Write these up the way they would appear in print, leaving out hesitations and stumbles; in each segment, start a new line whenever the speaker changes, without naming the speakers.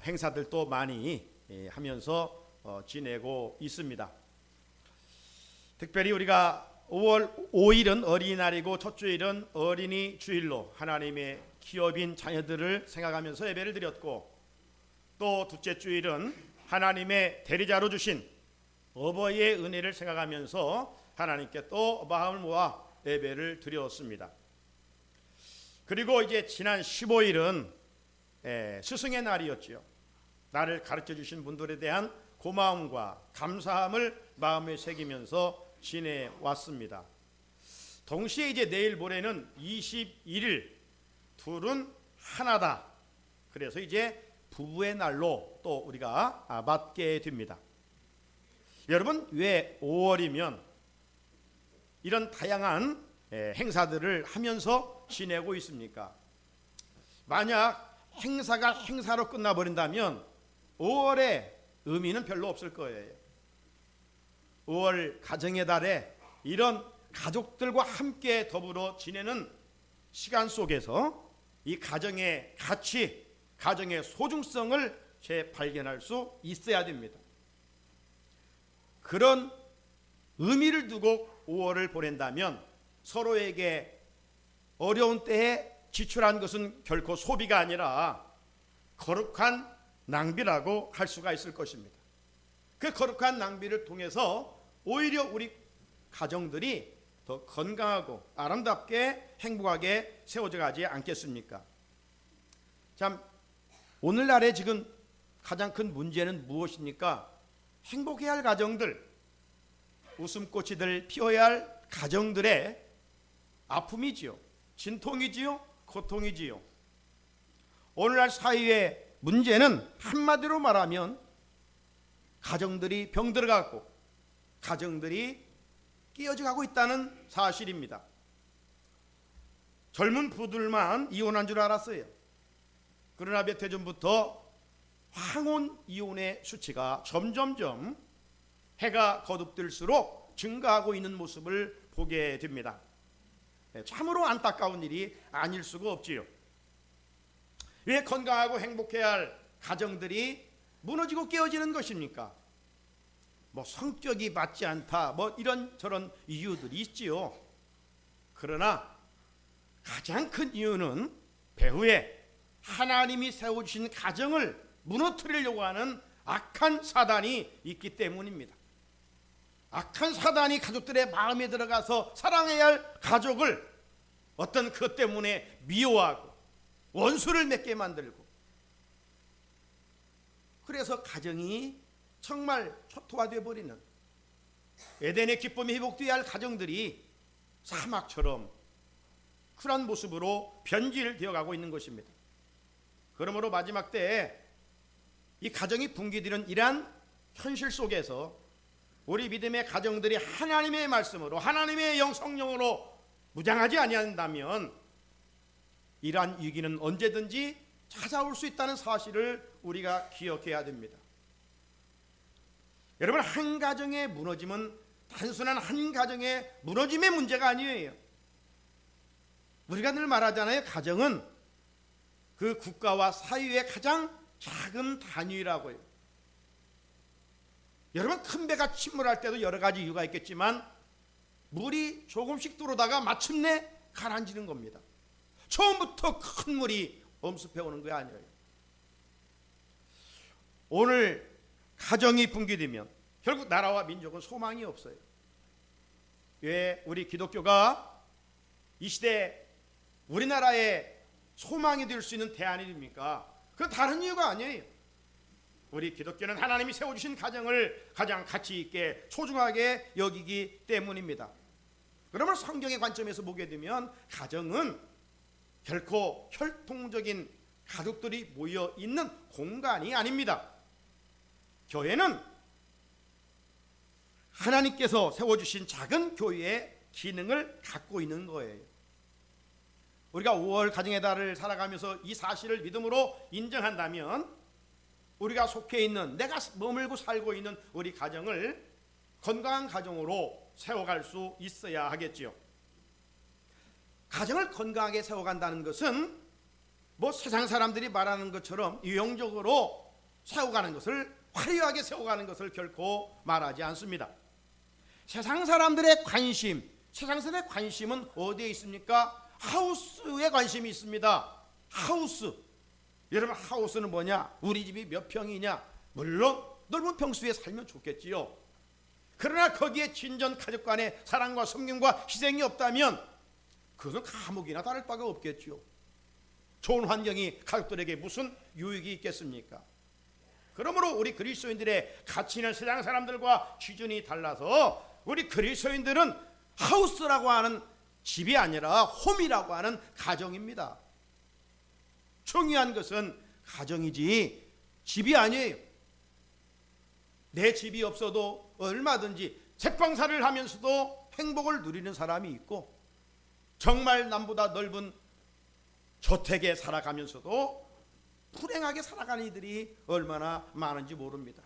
행사들도 많이 하면서 지내고 있습니다. 특별히 우리가 5월 5일은 어린이날이고 첫 주일은 어린이 주일로 하나님의 기업인 자녀들을 생각하면서 예배를 드렸고, 또 둘째 주일은 하나님의 대리자로 주신 어버이의 은혜를 생각하면서 하나님께 또 마음을 모아 예배를 드렸습니다. 그리고 이제 지난 15일은 스승의 날이었지요. 나를 가르쳐 주신 분들에 대한 고마움과 감사함을 마음에 새기면서 지내왔습니다. 동시에 이제 내일 모레는 21일 둘은 하나다. 그래서 이제 부부의 날로 또 우리가 맞게 됩니다. 여러분, 왜 5월이면 이런 다양한 행사들을 하면서 지내고 있습니까? 만약 행사가 행사로 끝나버린다면 5월의 의미는 별로 없을 거예요. 5월 가정의 달에 이런 가족들과 함께 더불어 지내는 시간 속에서 이 가정의 가치, 가정의 소중성을 재발견할 수 있어야 됩니다. 그런 의미를 두고 5월을 보낸다면 서로에게 어려운 때에 지출한 것은 결코 소비가 아니라 거룩한 낭비라고 할 수가 있을 것입니다. 그 거룩한 낭비를 통해서 오히려 우리 가정들이 더 건강하고 아름답게 행복하게 세워져 가지 않겠습니까? 참, 오늘날의 지금 가장 큰 문제는 무엇입니까? 행복해야 할 가정들, 웃음꽃이들 피워야 할 가정들의 아픔이지요, 진통이지요, 고통이지요. 오늘날 사회의 문제는 한마디로 말하면 가정들이 병들어가고 가정들이 깨어져 가고 있다는 사실입니다. 젊은 부부들만 이혼한 줄 알았어요. 그러나 몇 해 전부터 황혼 이혼의 수치가 점점점 해가 거듭될수록 증가하고 있는 모습을 보게 됩니다. 참으로 안타까운 일이 아닐 수가 없지요. 왜 건강하고 행복해야 할 가정들이 무너지고 깨어지는 것입니까? 뭐 성격이 맞지 않다, 뭐 이런저런 이유들이 있지요. 그러나 가장 큰 이유는 배후에 하나님이 세워주신 가정을 무너뜨리려고 하는 악한 사단이 있기 때문입니다. 악한 사단이 가족들의 마음에 들어가서 사랑해야 할 가족을 어떤 그것 때문에 미워하고 원수를 맺게 만들고, 그래서 가정이 정말 초토화되어 버리는, 에덴의 기쁨이 회복되어야 할 가정들이 사막처럼 그런 모습으로 변질되어 가고 있는 것입니다. 그러므로 마지막 때에 이 가정이 붕괴되는 이러한 현실 속에서 우리 믿음의 가정들이 하나님의 말씀으로, 하나님의 성령으로 무장하지 아니한다면 이러한 위기는 언제든지 찾아올 수 있다는 사실을 우리가 기억해야 됩니다. 여러분, 한 가정의 무너짐은 단순한 한 가정의 무너짐의 문제가 아니에요. 우리가 늘 말하잖아요. 가정은 그 국가와 사회의 가장 작은 단위라고요. 여러분, 큰 배가 침몰할 때도 여러 가지 이유가 있겠지만 물이 조금씩 들어오다가 마침내 가라앉는 겁니다. 처음부터 큰 물이 엄습해 오는 게 아니에요. 오늘 가정이 붕괴되면 결국 나라와 민족은 소망이 없어요. 왜 우리 기독교가 이 시대 우리나라의 소망이 될 수 있는 대안입니까? 그건 다른 이유가 아니에요. 우리 기독교는 하나님이 세워주신 가정을 가장 가치 있게 소중하게 여기기 때문입니다. 그러면 성경의 관점에서 보게 되면 가정은 결코 혈통적인 가족들이 모여 있는 공간이 아닙니다. 교회는 하나님께서 세워주신 작은 교회의 기능을 갖고 있는 거예요. 우리가 5월 가정의 달을 살아가면서 이 사실을 믿음으로 인정한다면 우리가 속해 있는, 내가 머물고 살고 있는 우리 가정을 건강한 가정으로 세워갈 수 있어야 하겠지요. 가정을 건강하게 세워간다는 것은 뭐 세상 사람들이 말하는 것처럼 유형적으로 세워가는 것을, 화려하게 세워가는 것을 결코 말하지 않습니다. 세상 사람들의 관심, 세상 사람의 관심은 어디에 있습니까? 하우스에 관심이 있습니다. 하우스. 여러분, 하우스는 뭐냐? 우리 집이 몇 평이냐? 물론 넓은 평수에 살면 좋겠지요. 그러나 거기에 진전 가족 간의 사랑과 섬김과 희생이 없다면 그것은 감옥이나 다를 바가 없겠죠. 좋은 환경이 가족들에게 무슨 유익이 있겠습니까? 그러므로 우리 그리스도인들의 가치는 세상 사람들과 기준이 달라서 우리 그리스도인들은 하우스라고 하는 집이 아니라 홈이라고 하는 가정입니다. 중요한 것은 가정이지 집이 아니에요. 내 집이 없어도 얼마든지 책방살을 하면서도 행복을 누리는 사람이 있고, 정말 남보다 넓은 저택에 살아가면서도 불행하게 살아가는 이들이 얼마나 많은지 모릅니다.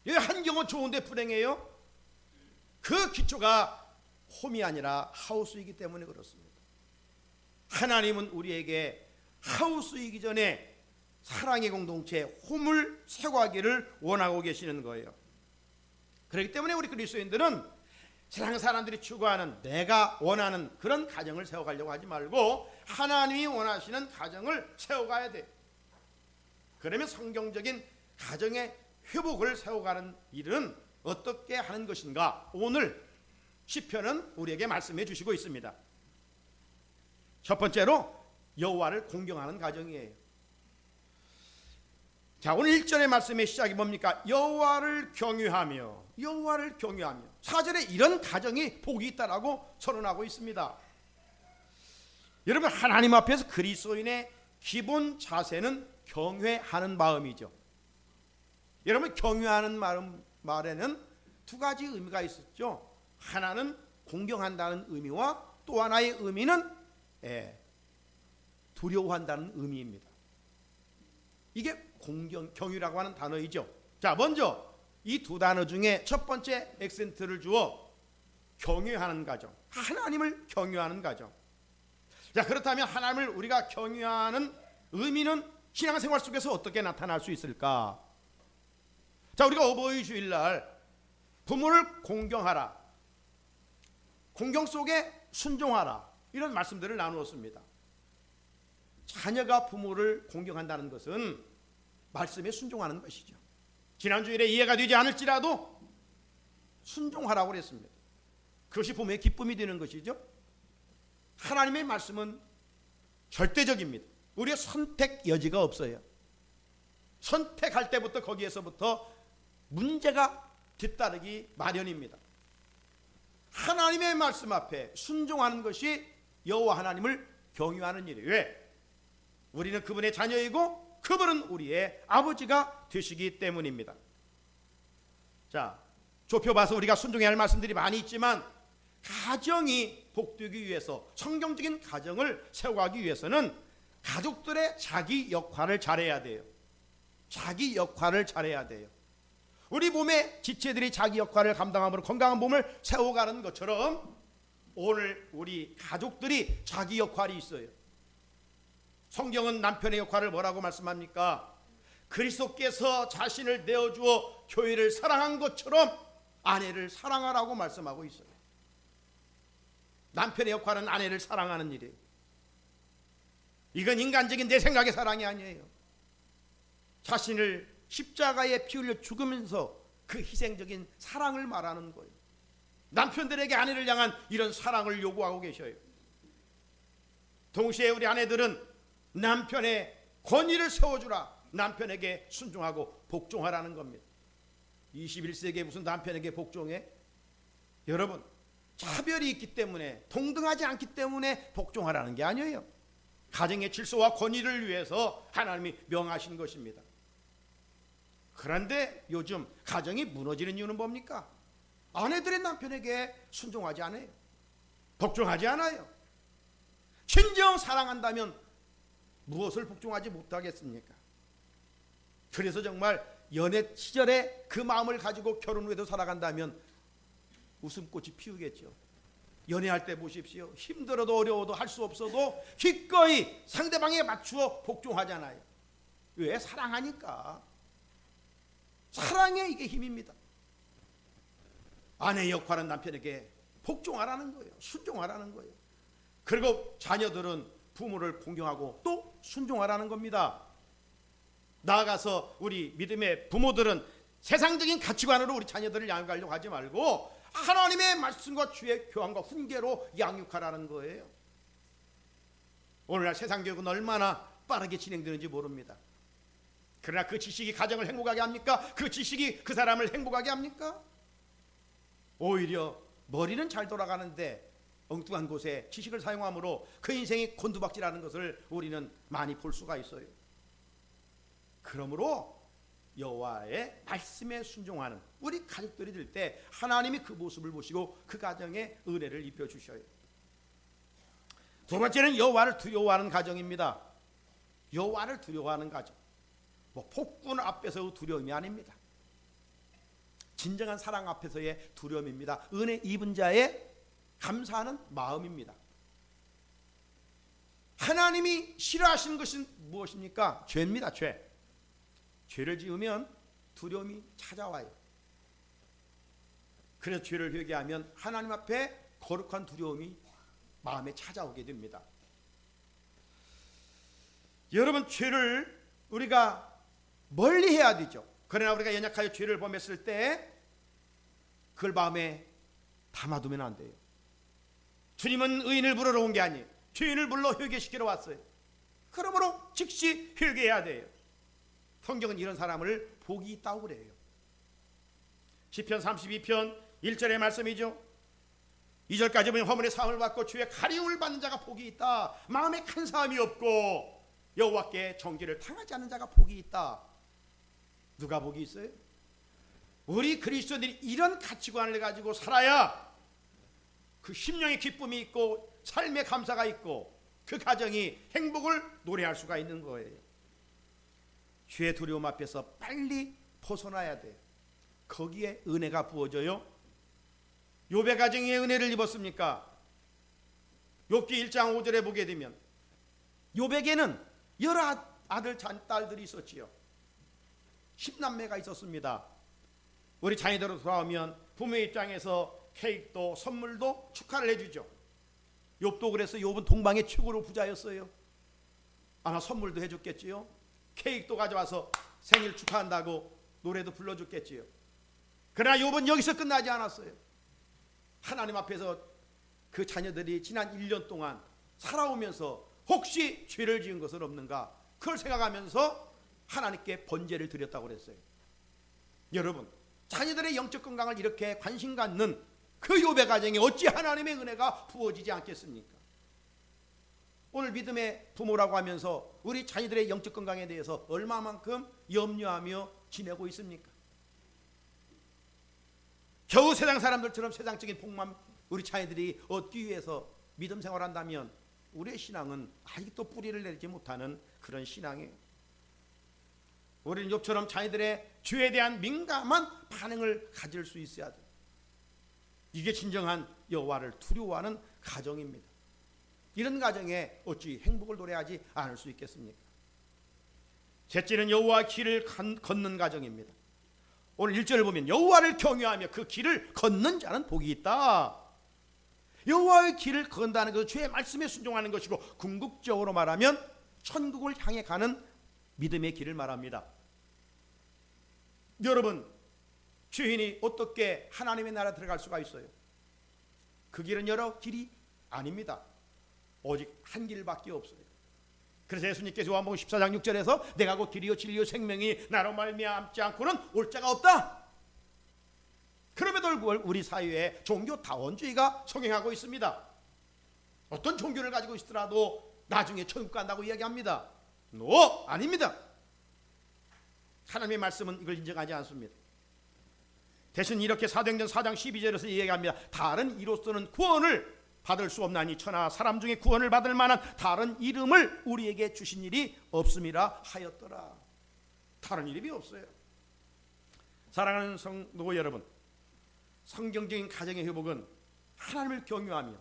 여기 환경은 좋은데 불행해요? 그 기초가 홈이 아니라 하우스이기 때문에 그렇습니다. 하나님은 우리에게 하우스이기 전에 사랑의 공동체 홈을 세워가기를 원하고 계시는 거예요. 그렇기 때문에 우리 그리스도인들은 세상 사람들이 추구하는, 내가 원하는 그런 가정을 세워가려고 하지 말고 하나님이 원하시는 가정을 세워가야 돼. 그러면 성경적인 가정의 회복을 세워가는 일은 어떻게 하는 것인가? 오늘 시편은 우리에게 말씀해 주시고 있습니다. 첫 번째로 여호와를 공경하는 가정이에요. 자, 오늘 1절의 말씀의 시작이 뭡니까? 여호와를 경유하며, 여호와를 경유하며. 4절에 이런 가정이 복이 있다라고 선언하고 있습니다. 여러분, 하나님 앞에서 그리스도인의 기본 자세는 경외하는 마음이죠. 여러분, 경외하는 말에는 두 가지 의미가 있었죠. 하나는 공경한다는 의미와 또 하나의 의미는 두려워한다는 의미입니다. 이게 경유라고 하는 단어이죠. 자, 먼저 이 두 단어 중에 첫 번째 액센트를 주어 경유하는 가정, 하나님을 경유하는 가정. 자, 그렇다면 하나님을 우리가 경유하는 의미는 신앙생활 속에서 어떻게 나타날 수 있을까? 자, 우리가 어버이 주일날 부모를 공경하라, 공경 속에 순종하라, 이런 말씀들을 나누었습니다. 자녀가 부모를 공경한다는 것은 말씀에 순종하는 것이죠. 지난주일에 이해가 되지 않을지라도 순종하라고 그랬습니다. 그것이 부모의 기쁨이 되는 것이죠. 하나님의 말씀은 절대적입니다. 우리의 선택 여지가 없어요. 선택할 때부터 거기에서부터 문제가 뒤따르기 마련입니다. 하나님의 말씀 앞에 순종하는 것이 여호와 하나님을 경유하는 일이에요. 왜? 우리는 그분의 자녀이고 그분은 우리의 아버지가 되시기 때문입니다. 자, 좁혀봐서 우리가 순종해야 할 말씀들이 많이 있지만 가정이 복되기 위해서, 성경적인 가정을 세워가기 위해서는 가족들의 자기 역할을 잘해야 돼요. 자기 역할을 잘해야 돼요. 우리 몸의 지체들이 자기 역할을 감당함으로 건강한 몸을 세워가는 것처럼 오늘 우리 가족들이 자기 역할이 있어요. 성경은 남편의 역할을 뭐라고 말씀합니까? 그리스도께서 자신을 내어주어 교회를 사랑한 것처럼 아내를 사랑하라고 말씀하고 있어요. 남편의 역할은 아내를 사랑하는 일이에요. 이건 인간적인 내 생각의 사랑이 아니에요. 자신을 십자가에 피 흘려 죽으면서 그 희생적인 사랑을 말하는 거예요. 남편들에게 아내를 향한 이런 사랑을 요구하고 계셔요. 동시에 우리 아내들은 남편의 권위를 세워주라, 남편에게 순종하고 복종하라는 겁니다. 21세기에 무슨 남편에게 복종해? 여러분, 차별이 있기 때문에, 동등하지 않기 때문에 복종하라는 게 아니에요. 가정의 질서와 권위를 위해서 하나님이 명하신 것입니다. 그런데 요즘 가정이 무너지는 이유는 뭡니까? 아내들의 남편에게 순종하지 않아요. 복종하지 않아요. 진정 사랑한다면 무엇을 복종하지 못하겠습니까? 그래서 정말 연애 시절에 그 마음을 가지고 결혼 후에도 살아간다면 웃음꽃이 피우겠죠. 연애할 때 보십시오. 힘들어도 어려워도 할 수 없어도 기꺼이 상대방에 맞추어 복종하잖아요. 왜? 사랑하니까. 사랑에 이게 힘입니다. 아내의 역할은 남편에게 복종하라는 거예요. 순종하라는 거예요. 그리고 자녀들은 부모를 공경하고 또 순종하라는 겁니다. 나아가서 우리 믿음의 부모들은 세상적인 가치관으로 우리 자녀들을 양육하려고 하지 말고 하나님의 말씀과 주의 교환과 훈계로 양육하라는 거예요. 오늘날 세상 교육은 얼마나 빠르게 진행되는지 모릅니다. 그러나 그 지식이 가정을 행복하게 합니까? 그 지식이 그 사람을 행복하게 합니까? 오히려 머리는 잘 돌아가는데 엉뚱한 곳에 지식을 사용함으로 그 인생이 곤두박질하는 것을 우리는 많이 볼 수가 있어요. 그러므로 여호와의 말씀에 순종하는 우리 가족들이 될 때 하나님이 그 모습을 보시고 그 가정에 은혜를 입혀 주셔요. 두 번째는 여호와를 두려워하는 가정입니다. 여호와를 두려워하는 가정. 뭐 폭군 앞에서의 두려움이 아닙니다. 진정한 사랑 앞에서의 두려움입니다. 은혜 입은 자의 감사하는 마음입니다. 하나님이 싫어하시는 것은 무엇입니까? 죄입니다. 죄. 죄를 지으면 두려움이 찾아와요. 그래서 죄를 회개하면 하나님 앞에 거룩한 두려움이 마음에 찾아오게 됩니다. 여러분, 죄를 우리가 멀리 해야 되죠. 그러나 우리가 연약하여 죄를 범했을 때 그걸 마음에 담아두면 안 돼요. 주님은 의인을 부르러 온 게 아니에요. 죄인을 불러 회개시키러 왔어요. 그러므로 즉시 회개해야 돼요. 성경은 이런 사람을 복이 있다고 그래요. 시편 32편 1절의 말씀이죠. 2절까지 보면 허물의 사함을 받고 주의 가리움을 받는 자가 복이 있다. 마음에 간사함이 없고 여호와께 정죄를 당하지 않는 자가 복이 있다. 누가 복이 있어요? 우리 그리스도인들이 이런 가치관을 가지고 살아야 그 심령의 기쁨이 있고 삶의 감사가 있고 그 가정이 행복을 노래할 수가 있는 거예요. 죄의 두려움 앞에서 빨리 벗어나야 돼요. 거기에 은혜가 부어져요. 욥의 가정에 은혜를 입었습니까? 욥기 1장 5절에 보게 되면 욥에게는 여러 아들 딸들이 있었지요. 10남매가 있었습니다. 우리 자녀들로 돌아오면 부모의 입장에서 케이크도 선물도 축하를 해주죠. 욥도 그래서 욥은 동방의 최고로 부자였어요. 아마 선물도 해줬겠지요. 케이크도 가져와서 생일 축하한다고 노래도 불러줬겠지요. 그러나 욥은 여기서 끝나지 않았어요. 하나님 앞에서 그 자녀들이 지난 1년 동안 살아오면서 혹시 죄를 지은 것은 없는가, 그걸 생각하면서 하나님께 번제를 드렸다고 그랬어요. 여러분, 자녀들의 영적 건강을 이렇게 관심 갖는 그 욥의 가정에 어찌 하나님의 은혜가 부어지지 않겠습니까? 오늘 믿음의 부모라고 하면서 우리 자녀들의 영적 건강에 대해서 얼마만큼 염려하며 지내고 있습니까? 겨우 세상 사람들처럼 세상적인 복만 우리 자녀들이 얻기 위해서 믿음 생활한다면 우리의 신앙은 아직도 뿌리를 내리지 못하는 그런 신앙이에요. 우리는 욥처럼 자녀들의 죄에 대한 민감한 반응을 가질 수 있어야 돼요. 이게 진정한 여호와를 두려워하는 가정입니다. 이런 가정에 어찌 행복을 노래하지 않을 수 있겠습니까? 셋째는 여호와의 길을 걷는 가정입니다. 오늘 1절을 보면 여호와를 경외하며 그 길을 걷는 자는 복이 있다. 여호와의 길을 건다는 것은 주의 말씀에 순종하는 것이고 궁극적으로 말하면 천국을 향해 가는 믿음의 길을 말합니다. 여러분, 죄인이 어떻게 하나님의 나라 들어갈 수가 있어요? 그 길은 여러 길이 아닙니다. 오직 한 길밖에 없어요. 그래서 예수님께서 요한복음 14장 6절에서 내가 곧 길이요 진리요 생명이 나로 말미암지 않고는 올 자가 없다. 그럼에도 불구하고 우리 사회에 종교 다원주의가 성행하고 있습니다. 어떤 종교를 가지고 있더라도 나중에 천국 간다고 이야기합니다. 아닙니다. 하나님의 말씀은 이걸 인정하지 않습니다. 대신 이렇게 사도행전 4장 12절에서 이야기합니다. 다른 이로서는 구원을 받을 수 없나니 천하 사람 중에 구원을 받을 만한 다른 이름을 우리에게 주신 일이 없음이라 하였더라. 다른 이름이 없어요. 사랑하는 성도 여러분, 성경적인 가정의 회복은 하나님을 경유하며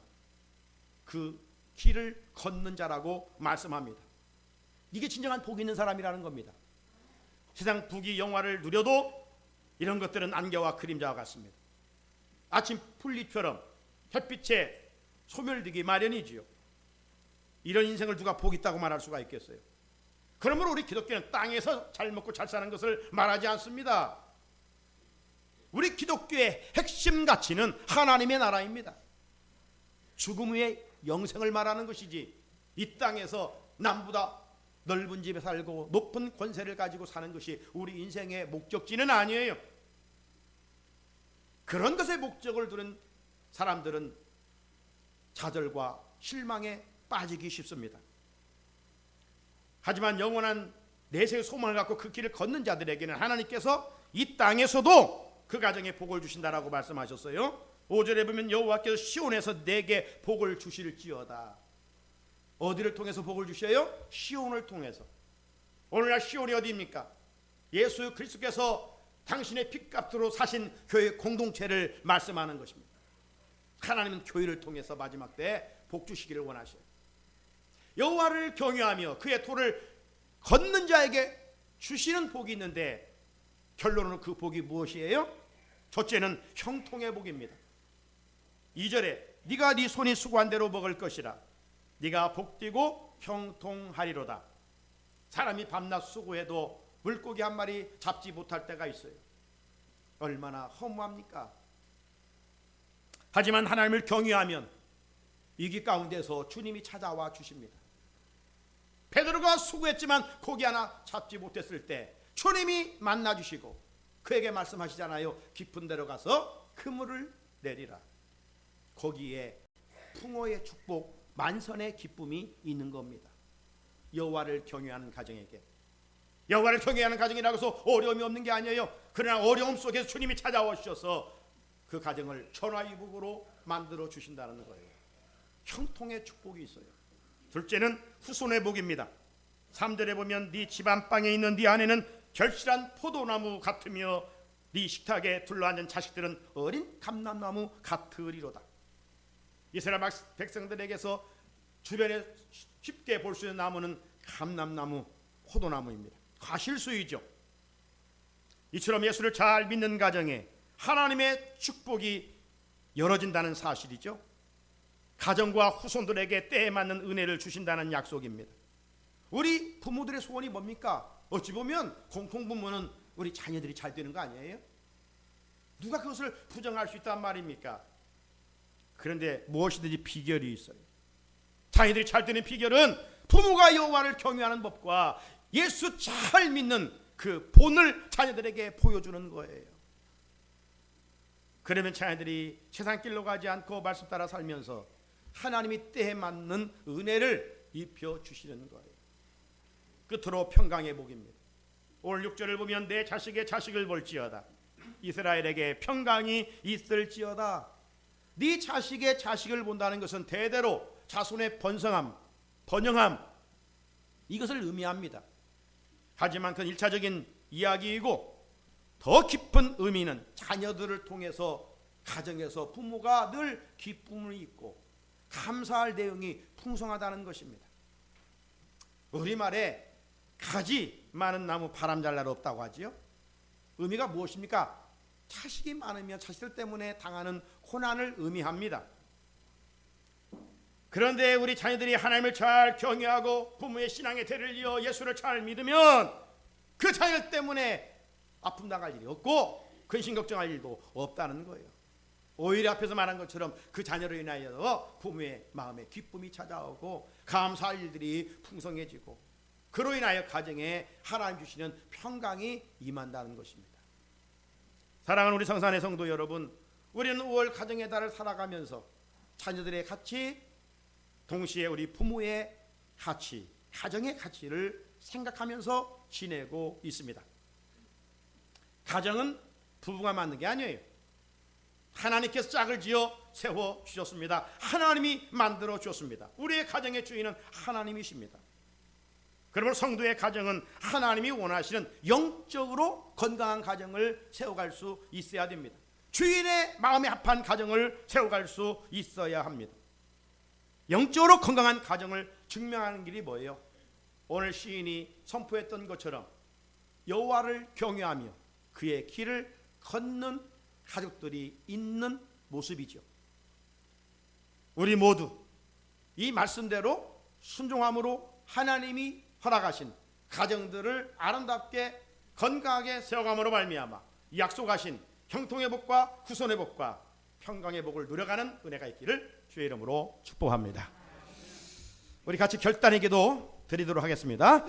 그 길을 걷는 자라고 말씀합니다. 이게 진정한 복이 있는 사람이라는 겁니다. 세상 부귀 영화를 누려도 이런 것들은 안개와 그림자와 같습니다. 아침 풀잎처럼 햇빛에 소멸되기 마련이지요. 이런 인생을 누가 복 있다고 말할 수가 있겠어요? 그러므로 우리 기독교는 땅에서 잘 먹고 잘 사는 것을 말하지 않습니다. 우리 기독교의 핵심 가치는 하나님의 나라입니다. 죽음 후의 영생을 말하는 것이지, 이 땅에서 남보다 넓은 집에 살고 높은 권세를 가지고 사는 것이 우리 인생의 목적지는 아니에요. 그런 것에 목적을 두는 사람들은 좌절과 실망에 빠지기 쉽습니다. 하지만 영원한 내세의 소망을 갖고 그 길을 걷는 자들에게는 하나님께서 이 땅에서도 그 가정에 복을 주신다라고 말씀하셨어요. 5절에 보면 여호와께서 시온에서 내게 복을 주실지어다. 어디를 통해서 복을 주셔요? 시온을 통해서. 오늘날 시온이 어디입니까? 예수 그리스도께서 당신의 핏값으로 사신 교회 공동체를 말씀하는 것입니다. 하나님은 교회를 통해서 마지막 때 복 주시기를 원하셔요. 여호와를 경외하며 그의 도를 걷는 자에게 주시는 복이 있는데, 결론은 그 복이 무엇이에요? 첫째는 형통의 복입니다. 2절에 네가 네 손이 수고한 대로 먹을 것이라. 네가 복되고 형통하리로다. 사람이 밤낮 수고해도 물고기 한 마리 잡지 못할 때가 있어요. 얼마나 허무합니까? 하지만 하나님을 경외하면 위기 가운데서 주님이 찾아와 주십니다. 베드로가 수고했지만 고기 하나 잡지 못했을 때 주님이 만나 주시고 그에게 말씀하시잖아요. 깊은 데로 가서 그물을 내리라. 거기에 풍어의 축복, 만선의 기쁨이 있는 겁니다. 여호와를 경외하는 가정에게. 여호와를 경외하는 가정이라고 해서 어려움이 없는 게 아니에요. 그러나 어려움 속에서 주님이 찾아오셔서 그 가정을 전화위복으로 만들어 주신다는 거예요. 형통의 축복이 있어요. 둘째는 후손의 복입니다. 3절에 보면 네 집 안방에 있는 네 아내는 결실한 포도나무 같으며 네 식탁에 둘러앉은 자식들은 어린 감람나무 같으리로다. 이스라엘 백성들에게서 주변에 쉽게 볼 수 있는 나무는 감람나무, 포도나무입니다. 과실수이죠. 이처럼 예수를 잘 믿는 가정에 하나님의 축복이 열어진다는 사실이죠. 가정과 후손들에게 때에 맞는 은혜를 주신다는 약속입니다. 우리 부모들의 소원이 뭡니까? 어찌 보면 공통부모는 우리 자녀들이 잘 되는 거 아니에요? 누가 그것을 부정할 수 있단 말입니까? 그런데 무엇이든지 비결이 있어요. 자녀들이 잘 되는 비결은 부모가 여호와를 경외하는 법과 예수 잘 믿는 그 본을 자녀들에게 보여주는 거예요. 그러면 자녀들이 세상 길로 가지 않고 말씀 따라 살면서 하나님이 때에 맞는 은혜를 입혀주시는 거예요. 끝으로 평강의 복입니다. 오늘 6절을 보면 내 자식의 자식을 볼지어다. 이스라엘에게 평강이 있을지어다. 네 자식의 자식을 본다는 것은 대대로 자손의 번영함 이것을 의미합니다. 하지만 그건 1차적인 이야기이고 더 깊은 의미는 자녀들을 통해서 가정에서 부모가 늘 기쁨을 잊고 감사할 내용이 풍성하다는 것입니다. 우리말에 가지 많은 나무 바람 잘 날 없다고 하지요. 의미가 무엇입니까? 자식이 많으면 자식들 때문에 당하는 고난을 의미합니다. 그런데 우리 자녀들이 하나님을 잘 경외하고 부모의 신앙의 대를 이어 예수를 잘 믿으면 그 자녀 때문에 아픔 당할 일이 없고 근심 걱정할 일도 없다는 거예요. 오히려 앞에서 말한 것처럼 그 자녀로 인하여 부모의 마음에 기쁨이 찾아오고 감사할 일들이 풍성해지고 그로 인하여 가정에 하나님 주시는 평강이 임한다는 것입니다. 사랑하는 우리 성산의 성도 여러분, 우리는 5월 가정의 달을 살아가면서 자녀들의 가치, 동시에 우리 부모의 가치, 가정의 가치를 생각하면서 지내고 있습니다. 가정은 부부가 만든 게 아니에요. 하나님께서 짝을 지어 세워주셨습니다. 하나님이 만들어 주셨습니다. 우리의 가정의 주인은 하나님이십니다. 그러므로 성도의 가정은 하나님이 원하시는 영적으로 건강한 가정을 세워갈 수 있어야 됩니다. 주인의 마음에 합한 가정을 세워갈 수 있어야 합니다. 영적으로 건강한 가정을 증명하는 길이 뭐예요? 오늘 시인이 선포했던 것처럼 여호와를 경외하며 그의 길을 걷는 가족들이 있는 모습이죠. 우리 모두 이 말씀대로 순종함으로 하나님이 허락하신 가정들을 아름답게 건강하게 세워감으로 말미암아 약속하신 형통의 복과 후손의 복과 평강의 복을 누려가는 은혜가 있기를 주의 이름으로 축복합니다. 우리 같이 결단의 기도 드리도록 하겠습니다.